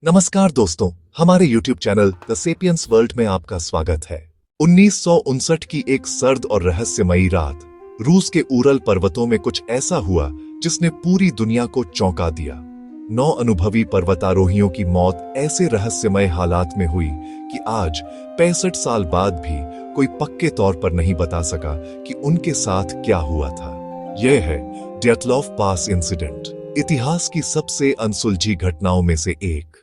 नमस्कार दोस्तों, हमारे YouTube channel the sapiens world में आपका स्वागत है। 1959 की एक सर्द और रहस्यमयी रात रूस के उरल पर्वतों में कुछ ऐसा हुआ जिसने पूरी दुनिया को चौंका दिया। 9 अनुभवी पर्वतारोहियों की मौत ऐसे रहस्यमय हालात में हुई कि आज 65 साल बाद भी कोई पक्के तौर पर नहीं बता सका कि उनके साथ क्या हुआ था। यह है ड्यातलॉव पास इंसिडेंट, इतिहास की सबसे अनसुलझी घटनाओं में से एक।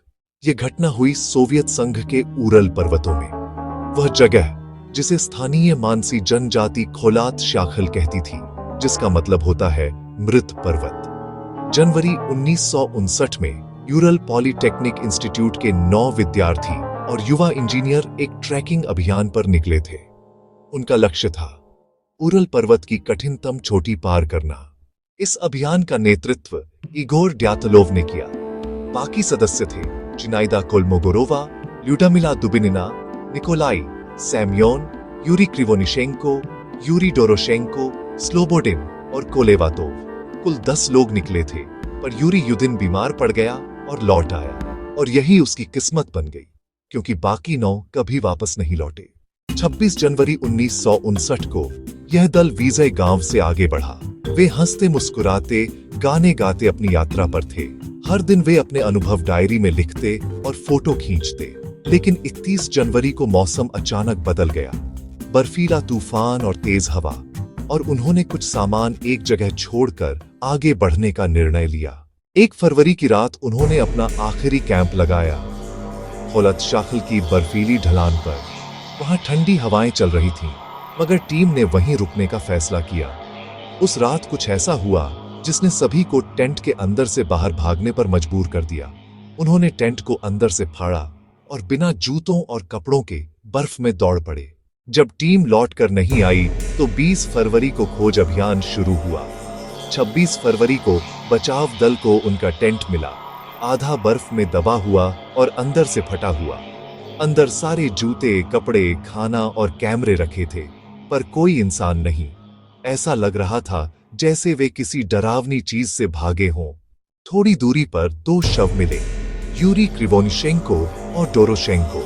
यह घटना हुई सोवियत संघ के उरल पर्वतों में। वह जगह जिसे स्थानीय मानसी जनजाति खोलात शाखल कहती थी, जिसका मतलब होता है मृत पर्वत। जनवरी 1959 में यूरल पॉलिटेक्निक इंस्टीट्यूट के 9 विद्यार्थी और युवा इंजीनियर एक ट्रैकिंग अभियान पर निकले थे। उनका लक्ष्य था उरल पर्वत की कठिनतम चोटी पार करना। इस अभियान का नेतृत्व इगोर ड्यातलोव ने किया। बाकी सदस्य थे जिनाइदा कोल्मोगोरोवा, ल्यूडामिला दुबिनिना, निकोलाई सैम्योन, यूरी क्रिवोनिशेंको, यूरी डोरोशेंको, स्लोबोडिन और कोलेवातोव। कुल 10 लोग निकले थे, पर यूरी युदिन बीमार पड़ गया और लौट आया, और यही उसकी किस्मत बन गई, क्योंकि बाकी 9 कभी वापस नहीं लौटे। 26 जनवरी 1959 को यह दल वीज़य गांव से आगे बढ़ा। वे हंसते मुस्कुराते, गाने गाते अपनी यात्रा पर थे। हर दिन वे अपने अनुभव डायरी में लिखते और फोटो खींचते। लेकिन 31 जनवरी को मौसम अचानक बदल गया। बर्फीला तूफान और तेज हवा, और उन्होंने कुछ सामान एक जगह छोड़कर आगे बढ़ने का निर्णय लिया। 1 फरवरी की रात उन्होंने अपना आखिरी कैंप लगाया खोलत शाखल की बर्फीली ढलान पर। वहां ठंडी हवाएं चल रही थीं, मगर टीम ने वहीं रुकने का फैसला किया। उस रात कुछ ऐसा हुआ जिसने सभी को टेंट के अंदर से बाहर भागने पर मजबूर कर दिया। उन्होंने टेंट को अंदर से फाड़ा और बिना जूतों और कपड़ों के बर्फ में दौड़ पड़े। जब टीम लौटकर नहीं आई तो 20 फरवरी को खोज अभियान शुरू हुआ। 26 फरवरी को बचाव दल को उनका टेंट मिला, आधा बर्फ में दबा हुआ और अंदर से फटा हुआ। अंदर सारे जूते, कपड़े, खाना और कैमरे रखे थे, पर कोई इंसान नहीं। ऐसा लग रहा था जैसे वे किसी डरावनी चीज से भागे हों। थोड़ी दूरी पर 2 शव मिले, यूरी क्रिवोनिशेंको और डोरोशेंको।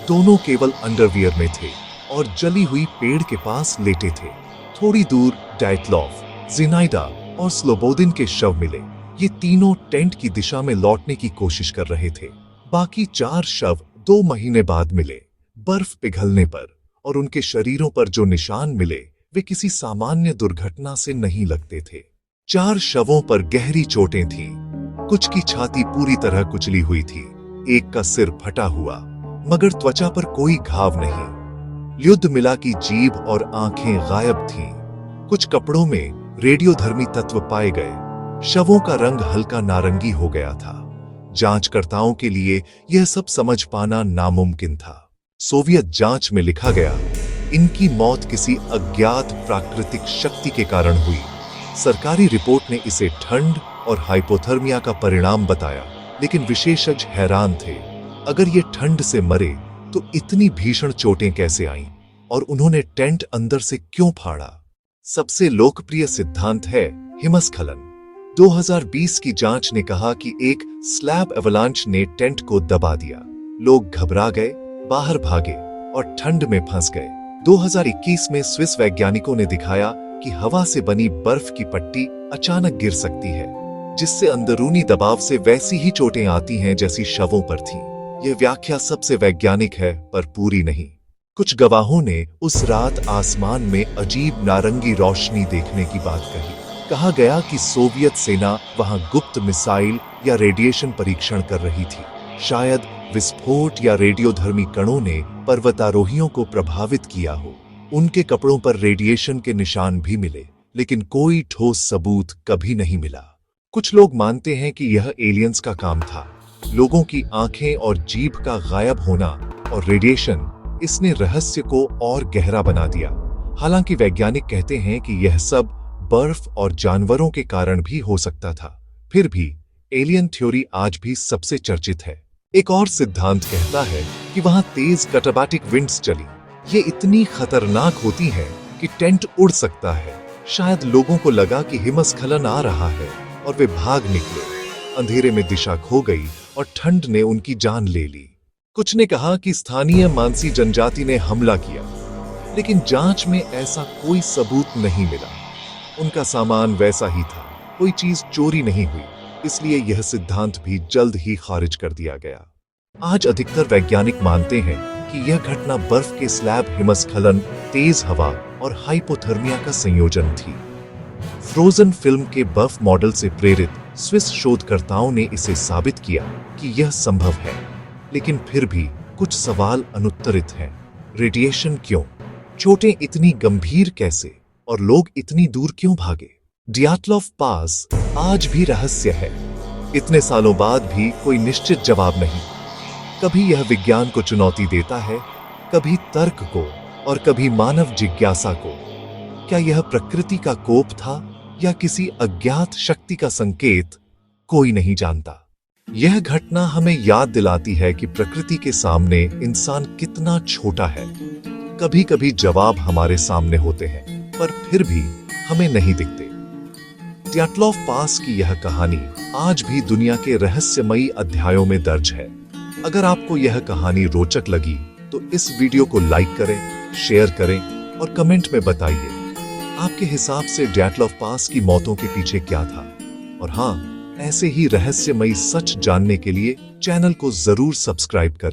दोनों केवल अंडरवियर में थे और जली हुई पेड़ के पास लेटे थे। थोड़ी दूर ड्यातलॉव, जिनाइदा और स्लोबोदिन के शव मिले। ये तीनों टेंट की दिशा में लौटने की कोशिश कर रहे थे। बाकी 4 शव 2 महीने बाद मिले, बर्फ पिघलने पर, और उनके शरीरों पर जो निशान मिले वे किसी सामान्य दुर्घटना से नहीं लगते थे। 4 शवों पर गहरी चोटें थीं। कुछ की छाती पूरी तरह कुचली हुई थी, एक का सिर फटा हुआ, मगर त्वचा पर कोई घाव नहीं। ल्यूडमिला की जीभ और आंखें गायब थीं। कुछ कपड़ों में रेडियोधर्मी तत्व पाए गए। शवों का रंग हल्का नारंगी हो गया था। जांचकर्ताओं के लिए यह सब समझ पाना नामुमकिन था। सोवियत जांच में लिखा गया, इनकी मौत किसी अज्ञात प्राकृतिक शक्ति के कारण हुई। सरकारी रिपोर्ट ने इसे ठंड और हाइपोथर्मिया का परिणाम बताया, लेकिन विशेषज्ञ हैरान थे। अगर ये ठंड से मरे तो इतनी भीषण चोटें कैसे आईं, और उन्होंने टेंट अंदर से क्यों फाड़ा? सबसे लोकप्रिय सिद्धांत है हिमस्खलन। 2020 की जांच ने कहा कि एक स्लैब एवलांच ने टेंट को दबा दिया। लोग घबरा गए, बाहर भागे और ठंड में फंस गए। 2021 में स्विस वैज्ञानिकों ने दिखाया कि हवा से बनी बर्फ की पट्टी अचानक गिर सकती है, जिससे अंदरूनी दबाव से वैसी ही चोटें आती हैं जैसी शवों पर थीं। यह व्याख्या सबसे वैज्ञानिक है, पर पूरी नहीं। कुछ गवाहों ने उस रात आसमान में अजीब नारंगी रोशनी देखने की बात कही। कहा गया कि सोवियत सेना वहां गुप्त मिसाइल या रेडिएशन परीक्षण कर रही थी। शायद विस्फोट या रेडियोधर्मी कणों ने पर्वतारोहियों को प्रभावित किया हो। उनके कपड़ों पर रेडिएशन के निशान भी मिले, लेकिन कोई ठोस सबूत कभी नहीं मिला। कुछ लोग मानते हैं कि यह एलियंस का काम था। लोगों की आंखें और जीभ का गायब होना और रेडिएशन, इसने रहस्य को और गहरा बना दिया। हालांकि वैज्ञानिक कहते हैं कि यह सब बर्फ और जानवरों के कारण भी हो सकता था। फिर भी एलियन थ्योरी आज भी सबसे चर्चित है। एक और सिद्धांत कहता है कि वहां तेज कटाबाटिक विंड्स चली। ये इतनी खतरनाक होती हैं कि टेंट उड़ सकता है। शायद लोगों को लगा कि हिमस्खलन आ रहा है और वे भाग निकले। अंधेरे में दिशा खो गई और ठंड ने उनकी जान ले ली। कुछ ने कहा कि स्थानीय मानसी जनजाति ने हमला किया, लेकिन जांच में ऐसा कोई सबूत नहीं मिला। उनका सामान वैसा ही था, कोई चीज चोरी नहीं हुई, इसलिए यह सिद्धांत भी जल्द ही खारिज कर दिया गया। आज अधिकतर वैज्ञानिक मानते हैं कि यह घटना बर्फ के स्लैब हिमस्खलन, तेज हवा और हाइपोथर्मिया का संयोजन थी। फ्रोजन फिल्म के बर्फ मॉडल से प्रेरित स्विस शोधकर्ताओं ने इसे साबित किया कि यह संभव है, लेकिन फिर भी कुछ सवाल अनुत्तरित हैं। रेडिएशन क्यों? चोटें इतनी गंभीर कैसे? और लोग इतनी दूर क्यों भागे? डियाटलॉफ पास आज भी रहस्य है। इतने सालों बाद भी कोई निश्चित जवाब नहीं। कभी यह विज्ञान को चुनौती देता है, कभी तर्क को, और कभी मानव जिज्ञासा को। क्या यह प्रकृति का कोप था या किसी अज्ञात शक्ति का संकेत? कोई नहीं जानता। यह घटना हमें याद दिलाती है कि प्रकृति के सामने इंसान कितना छोटा है। कभी कभी जवाब हमारे सामने होते हैं, पर फिर भी हमें नहीं दिखते। डियाटलॉफ पास की यह कहानी आज भी दुनिया के रहस्यमयी अध्यायों में दर्ज है। अगर आपको यह कहानी रोचक लगी तो इस वीडियो को लाइक करें, शेयर करें और कमेंट में बताइए आपके हिसाब से डियाटलॉफ पास की मौतों के पीछे क्या था। और हाँ, ऐसे ही रहस्यमयी सच जानने के लिए चैनल को जरूर सब्सक्राइब करें।